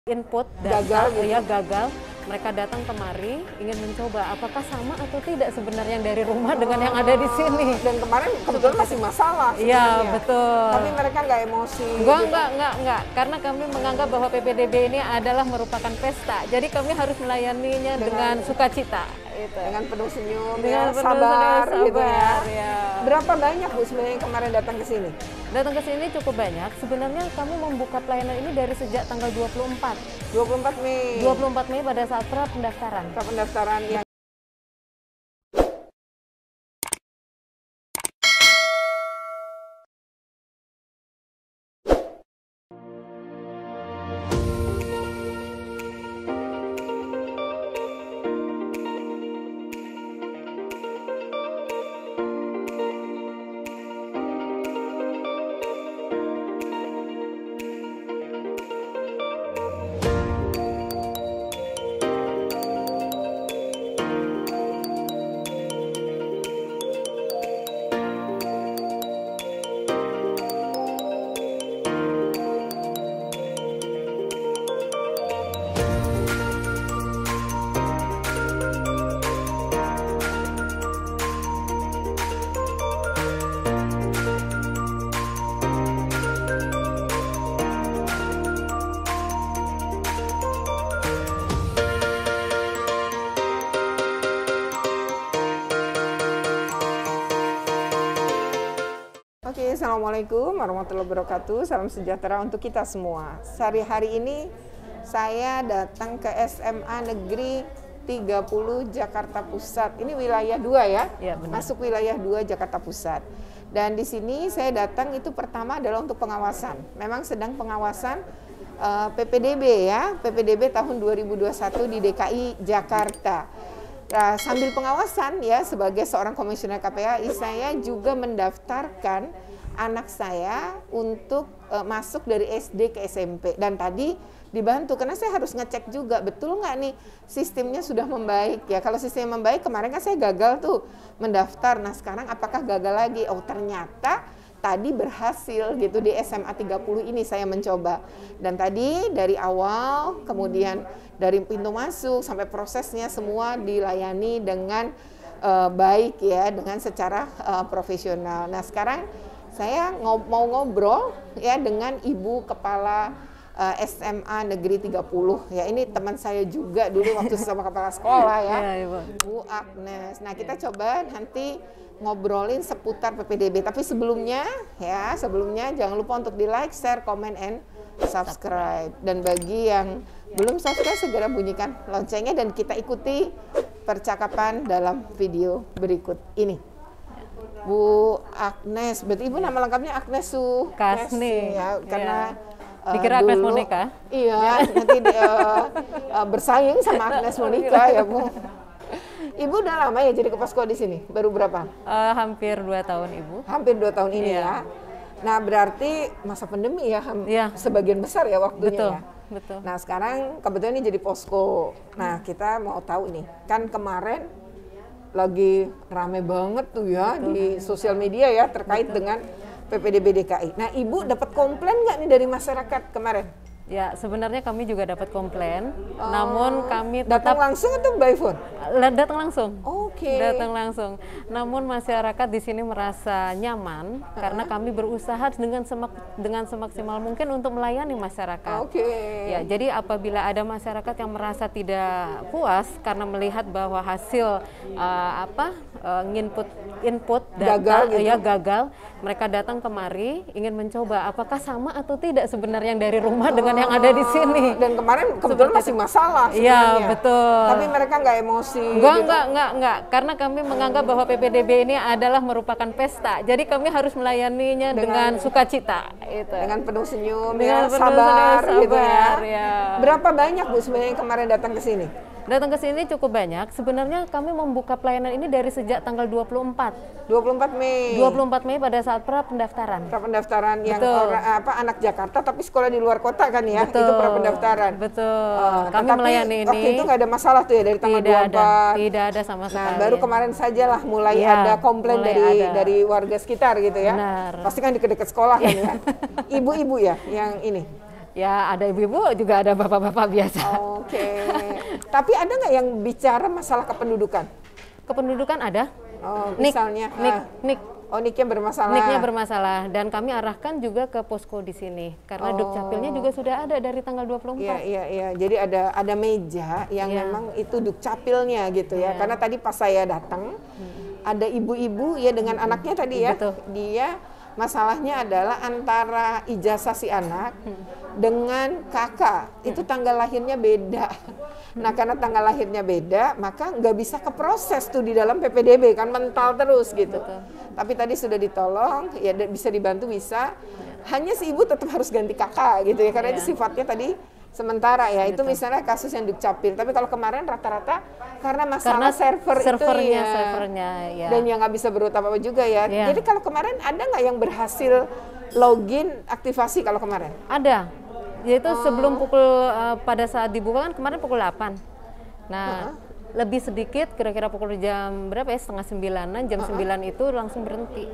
input gagal gitu. Ya gagal, mereka datang kemari ingin mencoba apakah sama atau tidak sebenarnya yang dari rumah dengan yang ada di sini. Dan kemarin kebetulan masih masalah. Iya betul. Tapi mereka nggak emosi. Enggak, karena kami menganggap bahwa PPDB ini adalah merupakan pesta, jadi kami harus melayaninya dengan sukacita. Gitu. Dengan penuh senyum, dengan ya, sabar, gitu ya. Ya. Berapa banyak Bu sebenarnya yang kemarin datang ke sini? Datang ke sini cukup banyak. Sebenarnya kami membuka pelayanan ini dari sejak tanggal 24 Mei. 24 Mei pada saat pra pendaftaran. Pra pendaftaran yang Assalamualaikum warahmatullahi wabarakatuh. Salam sejahtera untuk kita semua. Hari ini saya datang ke SMA Negeri 30 Jakarta Pusat. Ini wilayah 2 ya? Ya, benar. Masuk wilayah 2 Jakarta Pusat. Dan di sini saya datang itu pertama adalah untuk pengawasan. Memang sedang pengawasan PPDB ya, PPDB tahun 2021 di DKI Jakarta. Sambil pengawasan ya, sebagai seorang komisioner KPAI, saya juga mendaftarkan anak saya untuk masuk dari SD ke SMP. Dan tadi dibantu, karena saya harus ngecek juga, betul nggak nih sistemnya sudah membaik ya. Kalau sistemnya membaik, kemarin kan saya gagal tuh mendaftar. Nah sekarang apakah gagal lagi? Oh ternyata tadi berhasil gitu di SMA 30 ini saya mencoba. Dan tadi dari awal, kemudian dari pintu masuk sampai prosesnya semua dilayani dengan baik ya, dengan secara profesional. Nah sekarang saya mau ngobrol ya dengan Ibu Kepala SMA Negeri 30 ya. Ini teman saya juga dulu waktu sama kepala sekolah ya, Bu Agnes. Nah kita coba nanti ngobrolin seputar PPDB. Tapi sebelumnya jangan lupa untuk di like, share, comment, and subscribe. Dan bagi yang belum subscribe segera bunyikan loncengnya dan kita ikuti percakapan dalam video berikut ini. Bu Agnes, berarti Ibu nama lengkapnya Agnes Kasni ya, karena dikira Agnes Monica. Iya, nanti bersaing sama Agnes Monica ya Bu. Ibu udah lama ya jadi kepala sekolah di sini? Baru berapa? Hampir 2 tahun Ibu. Hampir 2 tahun ini ya. Nah berarti masa pandemi ya, sebagian besar ya waktunya ya. Betul. Nah sekarang kebetulan ini jadi posko. Nah kita mau tahu nih, kan kemarin lagi rame banget tuh ya di sosial media ya terkait dengan PPDB DKI. Nah Ibu dapat komplain nggak nih dari masyarakat kemarin? Ya, sebenarnya kami juga dapat komplain, namun kami datang langsung atau by phone? Datang langsung. Oke. Datang langsung. Namun masyarakat di sini merasa nyaman karena kami berusaha dengan semaksimal mungkin untuk melayani masyarakat. Oke. Ya, jadi apabila ada masyarakat yang merasa tidak puas karena melihat bahwa hasil input data gagal, mereka datang kemari ingin mencoba apakah sama atau tidak sebenarnya yang dari rumah dengan yang ada di sini. Dan kemarin kebetulan masih masalah sebenarnya. Iya, betul. Tapi mereka nggak emosi. Enggak. Karena kami menganggap bahwa PPDB ini adalah merupakan pesta. Jadi kami harus melayaninya dengan sukacita. Gitu. Dengan penuh senyum, sabar, gitu ya. Ya. Berapa banyak Bu sebenarnya yang kemarin datang ke sini? Datang ke sini cukup banyak. Sebenarnya kami membuka pelayanan ini dari sejak tanggal 24 Mei. 24 Mei pada saat pra pendaftaran. Pra pendaftaran yang anak Jakarta tapi sekolah di luar kota kan ya. Betul. Itu pra pendaftaran. Betul. Kami melayani ini. Waktu itu nggak ada masalah tuh ya dari tanggal 24. Tidak ada sama sekali. Nah, baru kemarin sajalah mulai ada komplain dari warga sekitar gitu ya. Benar. Pasti kan dekat-dekat sekolah kan ya. Ibu-ibu ya yang ini. Ya ada ibu-ibu juga ada bapak-bapak biasa. Oke. Tapi ada nggak yang bicara masalah kependudukan? Kependudukan ada. Oh, misalnya Nik. Oh, NIK-nya bermasalah. NIK-nya bermasalah dan kami arahkan juga ke posko di sini karena Dukcapilnya juga sudah ada dari tanggal 24. Iya. Jadi ada meja yang memang itu Dukcapilnya gitu ya. Karena tadi pas saya datang ada ibu-ibu ya dengan anaknya tadi ya. Betul. Dia masalahnya adalah antara ijazah si anak dengan kakak itu tanggal lahirnya beda. Nah karena tanggal lahirnya beda, maka nggak bisa keproses tuh di dalam PPDB kan mental terus gitu. Betul. Tapi tadi sudah ditolong, ya bisa dibantu bisa. Hanya si ibu tetap harus ganti kakak gitu ya, karena itu sifatnya tadi sementara ya. Itu misalnya kasus yang Dukcapil. Tapi kalau kemarin rata-rata karena masalah servernya ya. Dan yang nggak bisa berbuat apa-apa juga ya. Jadi kalau kemarin ada nggak yang berhasil login aktivasi kalau kemarin? Ada. Yaitu sebelum pukul pada saat dibuka kan kemarin pukul 8. Nah, lebih sedikit kira-kira pukul jam berapa ya? Setengah 9-an, jam 9 itu langsung berhenti.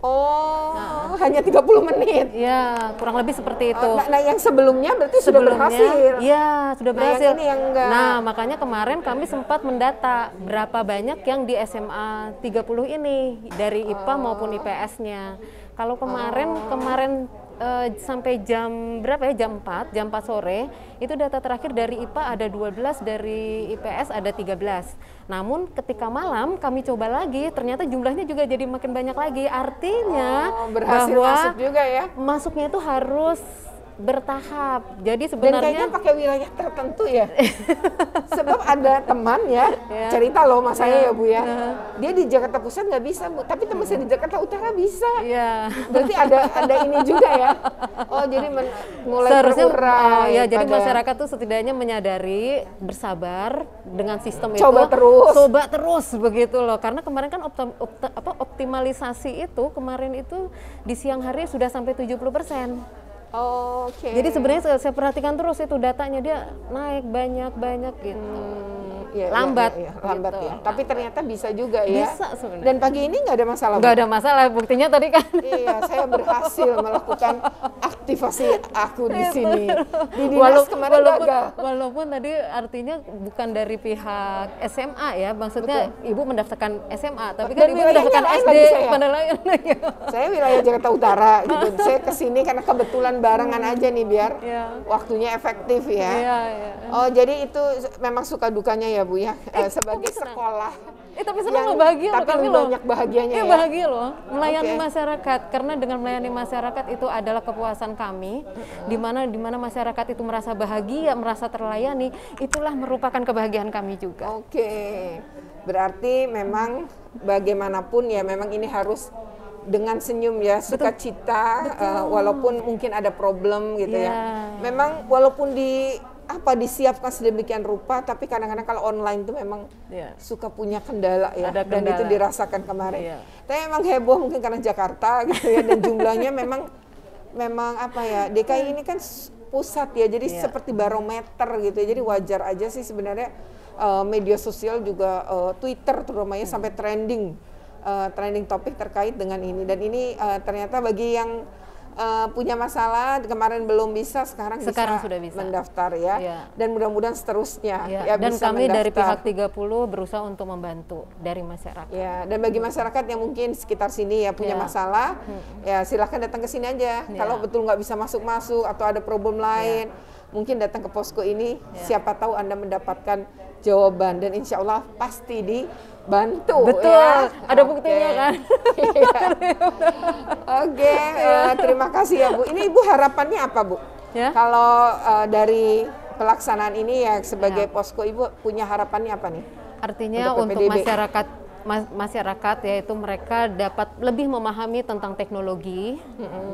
Oh, hanya 30 menit. Ya, kurang lebih seperti itu. Nah, yang sebelumnya berarti sudah berhasil. Iya, sudah berhasil. Yang ini yang enggak. Nah, makanya kemarin kami sempat mendata berapa banyak yang di SMA 30 ini dari IPA maupun IPS-nya. Kalau kemarin sampai jam berapa ya, jam 4 sore, itu data terakhir dari IPA ada 12, dari IPS ada 13. Namun ketika malam kami coba lagi, ternyata jumlahnya juga jadi makin banyak lagi. Artinya berhasil bahwa masuk juga ya. Masuknya itu harus bertahap. Jadi Dan sebenarnya kayaknya pakai wilayah tertentu ya. Sebab ada teman ya, cerita loh mas saya ya Bu ya. Dia di Jakarta Pusat nggak bisa Bu, tapi teman saya di Jakarta Utara bisa. Iya. Berarti ada ini juga ya. Oh jadi mulai berurai. Ya, jadi masyarakat tuh setidaknya menyadari, bersabar dengan sistem Coba terus begitu loh. Karena kemarin kan optimalisasi itu kemarin itu di siang hari sudah sampai 70%. Oke. Jadi sebenarnya saya perhatikan terus itu datanya dia naik banyak gitu. Lambat gitu. Ya. Tapi ternyata bisa juga ya. Bisa sebenarnya. Dan pagi ini nggak ada masalah. Nggak ada masalah, buktinya tadi kan. Iya, saya berhasil melakukan aktivasi aku di sini. Di dinas kemarin gagal. Walaupun tadi artinya bukan dari pihak SMA ya, maksudnya ibu mendaftarkan SMA, tapi kan ibu mendaftarkan SD pada lain. Saya wilayah Jakarta Utara gitu. Saya kesini karena kebetulan barengan aja nih biar waktunya efektif ya. Oh jadi itu memang suka dukanya ya Bu ya, sebagai sekolah. Tapi senang loh, bahagia loh. Tapi banyak bahagianya ya. Bahagia loh, melayani masyarakat. Karena dengan melayani masyarakat itu adalah kepuasan kami, di mana masyarakat itu merasa bahagia, merasa terlayani, itulah merupakan kebahagiaan kami juga. Oke, berarti memang bagaimanapun ya memang ini harus dengan senyum ya, sukacita, walaupun mungkin ada problem gitu ya. Memang walaupun disiapkan sedemikian rupa, tapi kadang-kadang kalau online itu memang suka punya kendala ya. Dan itu dirasakan kemarin. Tapi memang heboh mungkin karena Jakarta gitu ya, dan jumlahnya memang apa ya, DKI ini kan pusat ya, jadi seperti barometer gitu ya, jadi wajar aja sih sebenarnya media sosial juga Twitter terutamanya sampai trending topik terkait dengan ini. Dan ini ternyata bagi yang punya masalah kemarin belum bisa, sekarang sudah bisa mendaftar ya. Dan mudah-mudahan seterusnya ya dan bisa kami mendaftar. Dari pihak 30 berusaha untuk membantu dari masyarakat ya. Dan bagi masyarakat yang mungkin sekitar sini ya punya masalah, ya silahkan datang ke sini aja. Kalau betul nggak bisa masuk atau ada problem lain, mungkin datang ke posko ini, siapa tahu Anda mendapatkan jawaban, dan insya Allah pasti dibantu. Betul, ya. ada buktinya kan. Oke, terima kasih ya Bu. Ini Ibu harapannya apa Bu? Kalau dari pelaksanaan ini ya sebagai posko, Ibu punya harapannya apa nih? Artinya untuk masyarakat yaitu mereka dapat lebih memahami tentang teknologi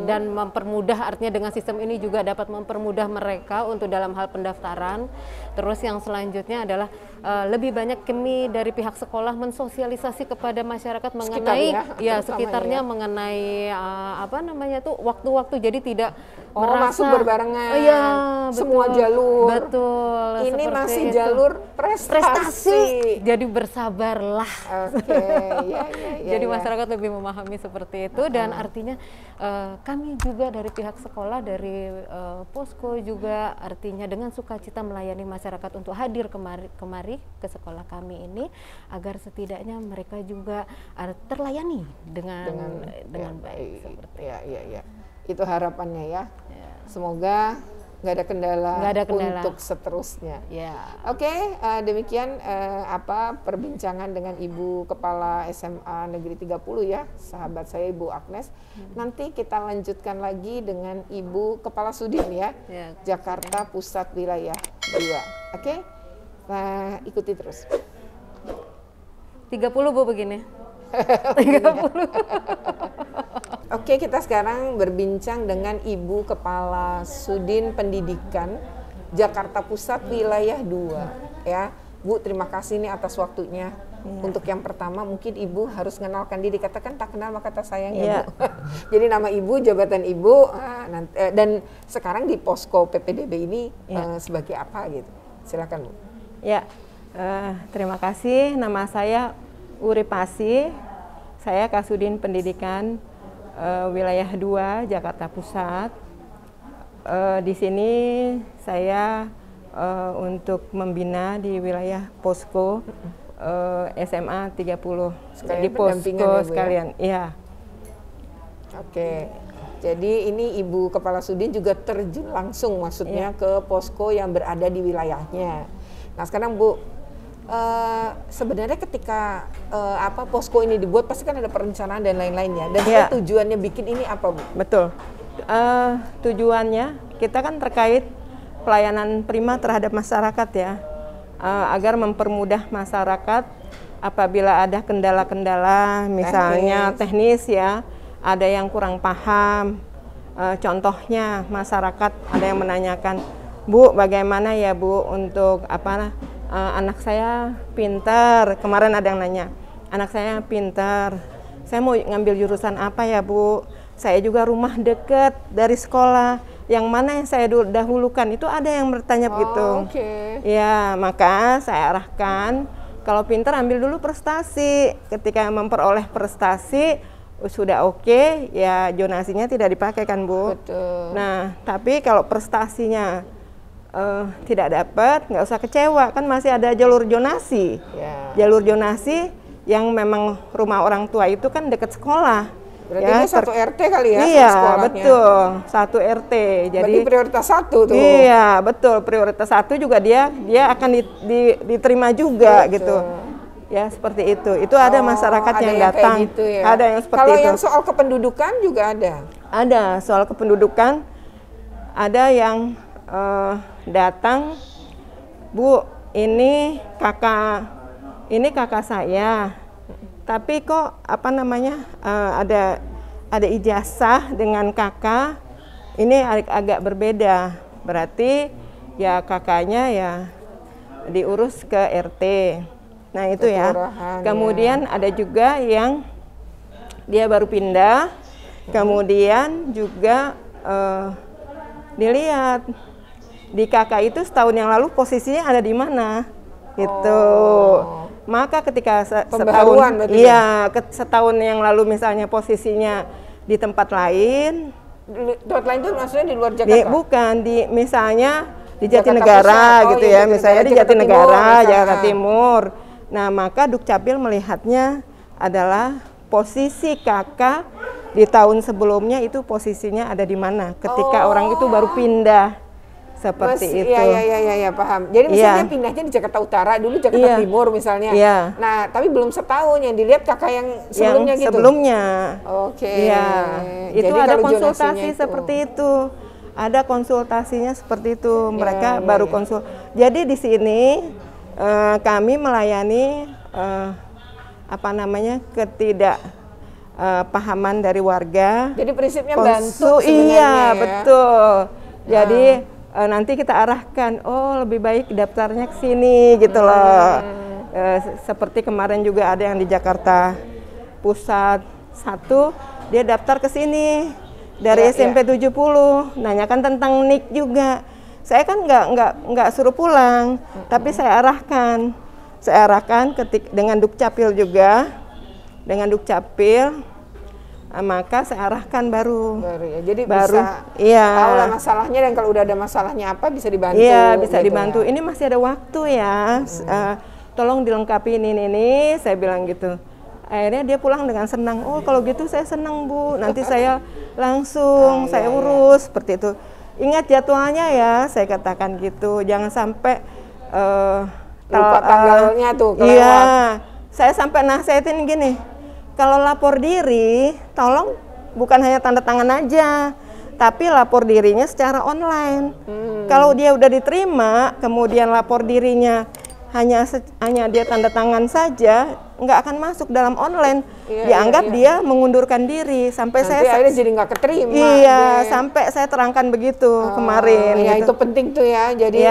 dan mempermudah, artinya dengan sistem ini juga dapat mempermudah mereka untuk dalam hal pendaftaran. Terus yang selanjutnya adalah lebih banyak kami dari pihak sekolah mensosialisasi kepada masyarakat mengenai sekitarnya mengenai waktu-waktu, jadi tidak merasa masuk berbarengan. Semua jalur. Betul. Ini masih jalur prestasi. Jadi bersabarlah. Jadi masyarakat lebih memahami seperti itu, dan artinya kami juga dari pihak sekolah, dari posko juga artinya dengan sukacita melayani masyarakat untuk hadir kemari ke sekolah kami ini, agar setidaknya mereka juga terlayani dengan baik. Seperti itu harapannya ya. Semoga nggak ada kendala untuk seterusnya. Oke, demikian perbincangan dengan Ibu Kepala SMA Negeri 30 ya, sahabat saya Ibu Agnes. Nanti kita lanjutkan lagi dengan Ibu Kepala Sudin ya, Jakarta Pusat Wilayah 2. Oke, nah ikuti terus. 30 Bu begini. 30. Oke, kita sekarang berbincang dengan Ibu Kepala Sudin Pendidikan Jakarta Pusat Wilayah 2 ya. Bu, terima kasih nih atas waktunya. Untuk yang pertama mungkin Ibu harus mengenalkan diri, katakan tak kenal maka tak sayang ya Bu. Jadi nama Ibu, jabatan Ibu, dan sekarang di posko PPDB ini sebagai apa gitu. Silakan Bu. Ya, terima kasih. Nama saya Uripasi, saya Kasudin Pendidikan Wilayah 2 Jakarta Pusat. Di sini saya untuk membina di wilayah posko SMA 30 di posko sekalian. Iya. Oke. Jadi ini Ibu Kepala Sudin juga terjun langsung maksudnya ke posko yang berada di wilayahnya. Nah, sekarang Bu, sebenarnya ketika posko ini dibuat pasti kan ada perencanaan dan lain-lainnya. Dan tujuannya bikin ini apa Bu? Betul. Tujuannya kita kan terkait pelayanan prima terhadap masyarakat ya, agar mempermudah masyarakat apabila ada kendala-kendala misalnya teknis ya, ada yang kurang paham. Contohnya masyarakat ada yang menanyakan, Bu, bagaimana ya Bu untuk anak saya pintar. Kemarin ada yang nanya, anak saya pintar, saya mau ngambil jurusan apa ya Bu? Saya juga rumah deket dari sekolah, yang mana yang saya dahulukan? Itu ada yang bertanya begitu. Ya, maka saya arahkan, kalau pintar ambil dulu prestasi. Ketika memperoleh prestasi sudah oke, ya zonasinya tidak dipakai kan Bu? Betul. Nah, tapi kalau prestasinya tidak dapat, nggak usah kecewa, kan masih ada jalur zonasi. Jalur zonasi yang memang rumah orang tua itu kan dekat sekolah. Berarti ini satu RT kali ya? Iya, betul, satu RT. Jadi berarti prioritas 1 tuh. Iya, betul, prioritas 1 juga dia akan diterima juga gitu. Ya, seperti itu. Itu ada masyarakat yang datang. Gitu ya? Ada yang seperti itu. Kalau yang soal kependudukan juga ada? Ada, soal kependudukan ada yang datang, Bu, ini kakak saya, tapi kok ada ijazah dengan kakak, ini agak berbeda, berarti ya kakaknya ya diurus ke RT. Nah itu ya. Kemudian ada juga yang dia baru pindah, kemudian juga dilihat di kakak itu setahun yang lalu posisinya ada di mana, gitu. Maka ketika setahun yang lalu misalnya posisinya di tempat lain. Tempat lain itu maksudnya di luar Jakarta? Bukan, misalnya di Jatinegara gitu ya, misalnya di Jatinegara, Jakarta Timur. Nah, maka Dukcapil melihatnya adalah posisi kakak di tahun sebelumnya itu posisinya ada di mana ketika orang itu baru pindah. Seperti itu. Iya, paham. Jadi misalnya pindahnya di Jakarta Utara, dulu Jakarta Timur misalnya. Nah, tapi belum setahun yang dilihat kakak yang sebelumnya gitu. Sebelumnya. Iya. Itu ada konsultasi seperti itu. Ada konsultasinya seperti itu. Mereka baru konsul. Jadi di sini kami melayani ketidakpahaman dari warga. Jadi prinsipnya bantu sebenarnya. Iya, betul. Jadi nanti kita arahkan, oh lebih baik daftarnya ke sini gitu loh. Seperti kemarin juga ada yang di Jakarta Pusat 1, dia daftar ke sini dari SMP 70, nanyakan tentang NIK juga. Saya kan nggak suruh pulang, tapi saya arahkan. saya arahkan dengan Dukcapil juga, dengan Dukcapil, maka saya arahkan baru ya. Jadi baru, bisa iya. tahu lah masalahnya, dan kalau udah ada masalahnya apa bisa dibantu. Iya, bisa gitu dibantu. ya. Ini masih ada waktu ya. Tolong dilengkapi ini, saya bilang gitu. Akhirnya dia pulang dengan senang. Oh, kalau gitu saya senang, Bu. Nanti saya langsung saya urus seperti itu. Ingat jadwalnya ya, saya katakan gitu. Jangan sampai lupa tanggalnya tuh kelewat. Iya, saya sampai nasihatin gini. Kalau lapor diri, tolong bukan hanya tanda tangan aja, tapi lapor dirinya secara online. Kalau dia udah diterima, kemudian lapor dirinya hanya dia tanda tangan saja, nggak akan masuk dalam online. Dianggap dia mengundurkan diri. Sampai nanti akhirnya jadi nggak keterima. Iya, sampai saya terangkan begitu kemarin. Ya gitu. itu penting tuh ya. Jadi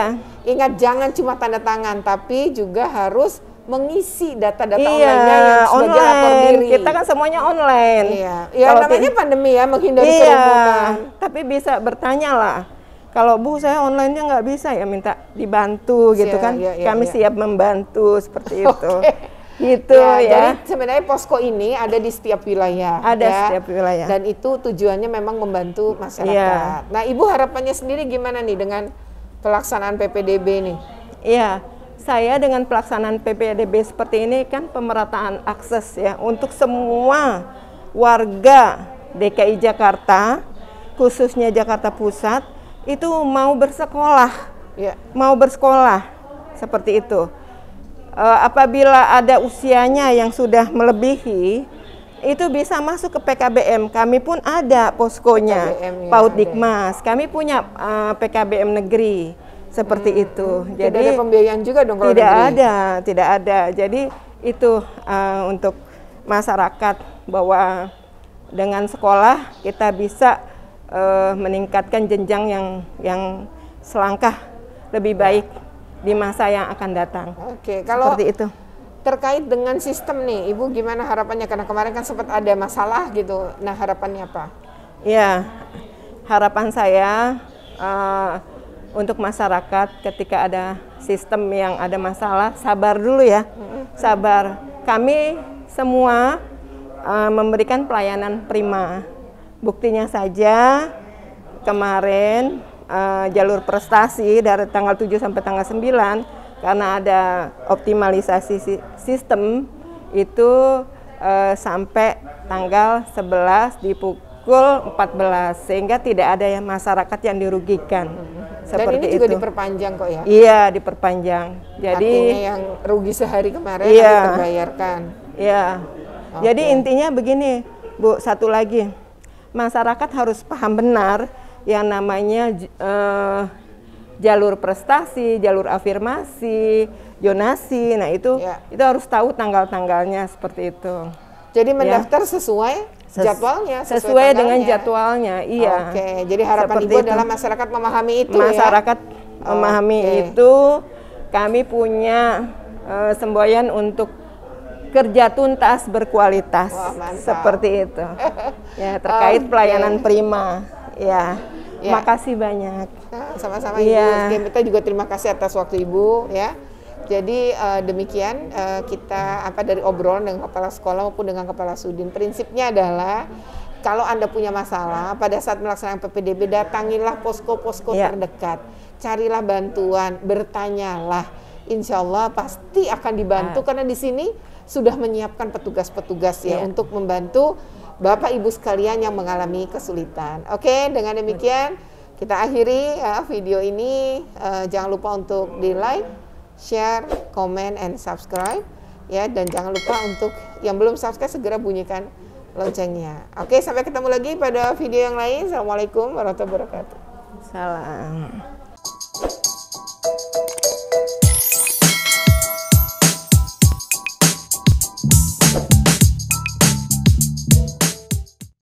ingat, jangan cuma tanda tangan, tapi juga harus mengisi data-data online-nya yang sebagai lapor diri. Kita kan semuanya online. Iya, ya namanya pandemi ya, menghindari kerumunan. Tapi bisa bertanya lah. Kalau Bu, saya online-nya nggak bisa, ya minta dibantu gitu kan. Kami siap membantu seperti itu. Gitu ya. Jadi sebenarnya posko ini ada di setiap wilayah. Ada setiap wilayah. Dan itu tujuannya memang membantu masyarakat. Nah, Ibu harapannya sendiri gimana nih dengan pelaksanaan PPDB nih? Iya, saya dengan pelaksanaan PPDB seperti ini kan pemerataan akses ya untuk semua warga DKI Jakarta, khususnya Jakarta Pusat, itu mau bersekolah, mau bersekolah seperti itu. Apabila ada usianya yang sudah melebihi, itu bisa masuk ke PKBM. Kami pun ada poskonya, PAUD Dikmas. Kami punya PKBM negeri seperti itu. Jadi tidak ada pembiayaan juga dong kalau negeri? Tidak ada. Jadi itu untuk masyarakat bahwa dengan sekolah kita bisa meningkatkan jenjang yang selangkah lebih baik di masa yang akan datang. Oke, kalau seperti itu. Terkait dengan sistem nih, Ibu gimana harapannya? Karena kemarin kan sempat ada masalah gitu. Nah, harapannya apa? Ya, harapan saya untuk masyarakat ketika ada sistem yang ada masalah, sabar dulu ya, sabar. Kami semua memberikan pelayanan prima. Buktinya saja kemarin jalur prestasi dari tanggal 7 sampai tanggal 9 karena ada optimalisasi sistem itu sampai tanggal 11 di pukul 14 sehingga tidak ada yang masyarakat yang dirugikan. Dan ini juga diperpanjang kok ya? Iya, diperpanjang. Jadi artinya yang rugi sehari kemarin nanti terbayarkan. Iya. Jadi intinya begini, Bu, satu lagi. Masyarakat harus paham benar yang namanya jalur prestasi, jalur afirmasi, zonasi. Nah, itu harus tahu tanggal-tanggalnya seperti itu. Jadi mendaftar sesuai jadwalnya, sesuai dengan jadwalnya. Iya. Oke, jadi harapan Ibu adalah masyarakat memahami itu masyarakat memahami itu. Kami punya semboyan untuk kerja tuntas berkualitas. Seperti itu. Ya, terkait pelayanan prima. Ya. Makasih banyak. Sama-sama Ibu. Kita juga terima kasih atas waktu Ibu ya. Jadi demikian kita dari obrolan dengan kepala sekolah maupun dengan kepala sudin. Prinsipnya adalah kalau Anda punya masalah pada saat melaksanakan PPDB, datangilah posko-posko terdekat. Carilah bantuan, bertanyalah. Insya Allah pasti akan dibantu karena di sini sudah menyiapkan petugas-petugas untuk membantu Bapak Ibu sekalian yang mengalami kesulitan. Oke, dengan demikian kita akhiri video ini. Jangan lupa untuk di-like, share, comment, and subscribe ya, dan jangan lupa untuk yang belum subscribe segera bunyikan loncengnya. Oke, sampai ketemu lagi pada video yang lain. Assalamualaikum warahmatullahi wabarakatuh. Salam.